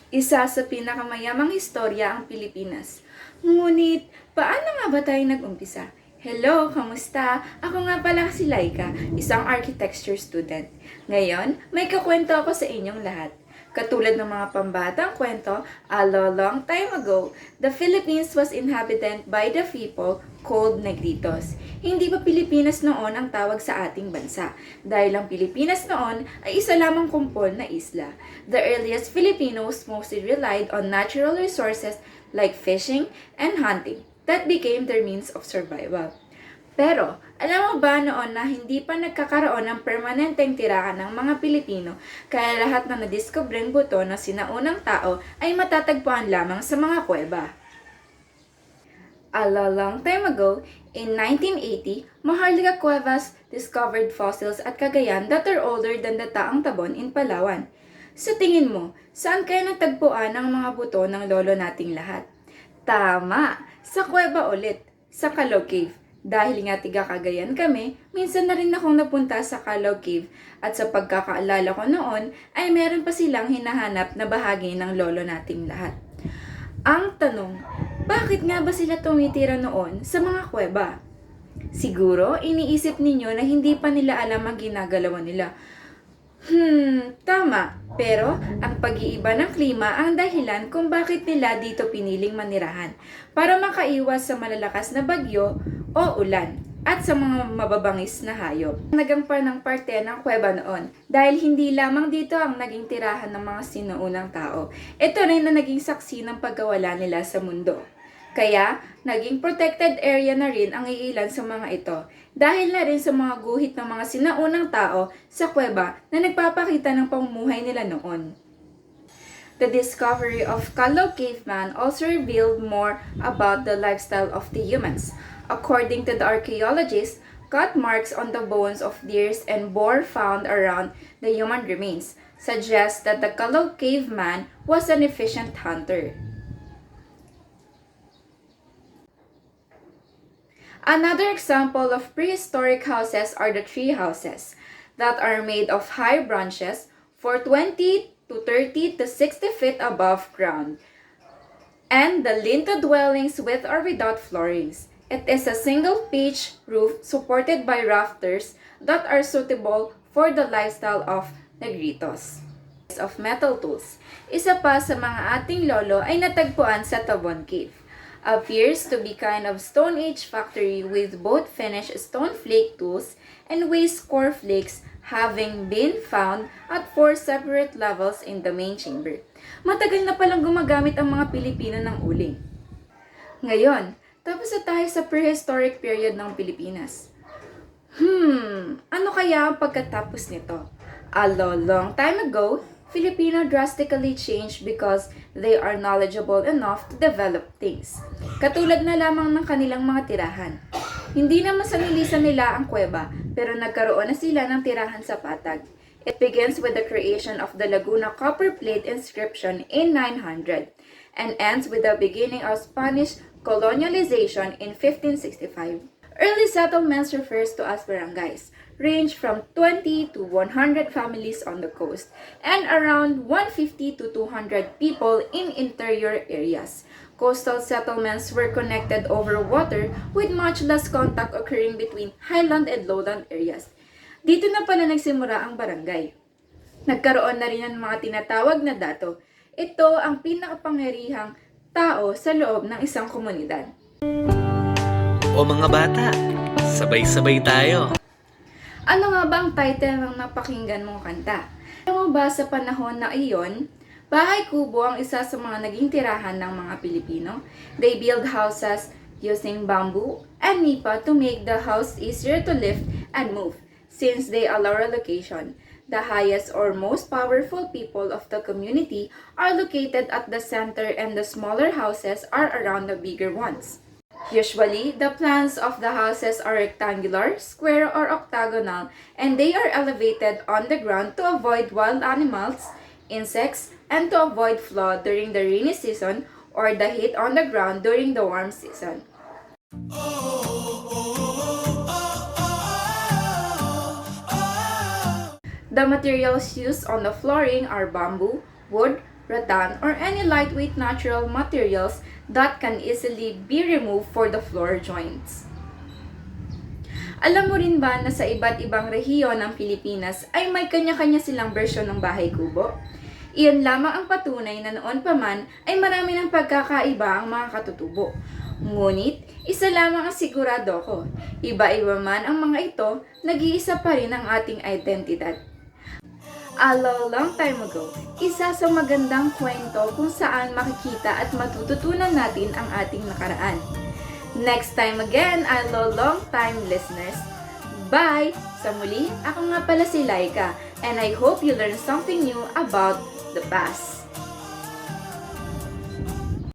Isa sa pinakamayamang istorya ang Pilipinas. Ngunit, paano nga ba tayo nag-umpisa? Hello, kamusta? Ako nga pala si Laika, isang architecture student. Ngayon, may kakwento ako sa inyong lahat. Katulad ng mga pambatang kwento, a long time ago, the Philippines was inhabited by the people called Negritos. Hindi pa Pilipinas noon ang tawag sa ating bansa, dahil ang Pilipinas noon ay isa lamang kumpol na isla. The earliest Filipinos mostly relied on natural resources like fishing and hunting. That became their means of survival. Pero, alam mo ba noon na hindi pa nagkakaroon ng permanenteng tirahan ng mga Pilipino, kaya lahat na nadiskubreng buto ng sinaunang tao ay matatagpuan lamang sa mga kuweba? A long time ago, in 1980, Maharlika Cuevas discovered fossils at Cagayan that are older than the Taang Tabon in Palawan. Sa tingin mo, saan kaya natagpuan ang mga buto ng lolo nating lahat? Tama! Sa kuweba ulit, sa Calao Cave. Dahil nga tiga Cagayan kami, minsan na rin akong napunta sa Calao Cave at sa pagkakaalala ko noon ay meron pa silang hinahanap na bahagi ng lolo nating lahat. Ang tanong, bakit nga ba sila tumitira noon sa mga kuweba? Siguro, iniisip ninyo na hindi pa nila alam ang ginagalawan nila. Tama. Pero, ang pag-iiba ng klima ang dahilan kung bakit nila dito piniling manirahan para makaiwas sa malalakas na bagyo o ulan at sa mga mababangis na hayop. Nagampan ng parte ng kuweba noon dahil hindi lamang dito ang naging tirahan ng mga sinuunang tao. Ito rin na naging saksi ng pagkawala nila sa mundo. Kaya, naging protected area na rin ang iilan sa mga ito dahil na rin sa mga guhit ng mga sinaunang tao sa kuweba na nagpapakita ng pamumuhay nila noon. The discovery of Calao Caveman also revealed more about the lifestyle of the humans. According to the archaeologists, cut marks on the bones of deers and boar found around the human remains suggest that the Calao Caveman was an efficient hunter. Another example of prehistoric houses are the tree houses that are made of high branches for 20 to 30 to 60 feet above ground, and the lintel dwellings with or without floorings. It is a single pitch roof supported by rafters that are suitable for the lifestyle of Negritos. Of metal tools. Isa pa sa mga ating lolo ay natagpuan sa Tabon Cave. Appears to be kind of Stone Age factory with both finished stone flake tools and waste core flakes having been found at 4 separate levels in the main chamber. Matagal na palang gumagamit ang mga Pilipino ng uling. Ngayon, tapos na tayo sa prehistoric period ng Pilipinas. Ano kaya ang pagkatapos nito? A long time ago, Filipino drastically changed because they are knowledgeable enough to develop things. Katulad na lamang ng kanilang mga tirahan. Hindi naman sanilisan nila ang kuweba, pero nagkaroon na sila ng tirahan sa patag. It begins with the creation of the Laguna copper plate inscription in 900 and ends with the beginning of Spanish colonialization in 1565. Early settlements refers to as barangays. range from 20 to 100 families on the coast and around 150 to 200 people in interior areas. Coastal settlements were connected over water with much less contact occurring between highland and lowland areas. Dito na pala nagsimula ang barangay. Nagkaroon na rin ng mga tinatawag na dato. Ito ang pinakapangyarihang tao sa loob ng isang komunidad. O mga bata, sabay-sabay tayo. Ano nga ba ang title ng napakinggan mong kanta? Alam mo ba sa panahon na iyon, bahay kubo ang isa sa mga naging tirahan ng mga Pilipino? They build houses using bamboo and nipa to make the house easier to lift and move. Since they allow relocation, the highest or most powerful people of the community are located at the center and the smaller houses are around the bigger ones. Usually, the plans of the houses are rectangular, square, or octagonal, and they are elevated on the ground to avoid wild animals, insects, and to avoid flood during the rainy season or the heat on the ground during the warm season. The materials used on the flooring are bamboo, wood, rattan, or any lightweight natural materials that can easily be removed for the floor joints. Alam mo rin ba na sa iba't ibang rehiyon ng Pilipinas ay may kanya-kanya silang bersyon ng bahay kubo? Iyon lamang ang patunay na noon pa man ay marami ng pagkakaiba ang mga katutubo. Ngunit, isa lamang ang sigurado ko, iba-iba man ang mga ito, nag-iisa pa rin ang ating identidad. A long time ago, isa sa magandang kwento kung saan makikita at matututunan natin ang ating nakaraan. Next time again, long time listeners. Bye! Sa muli, ako nga pala si Laika, and I hope you learn something new about the past.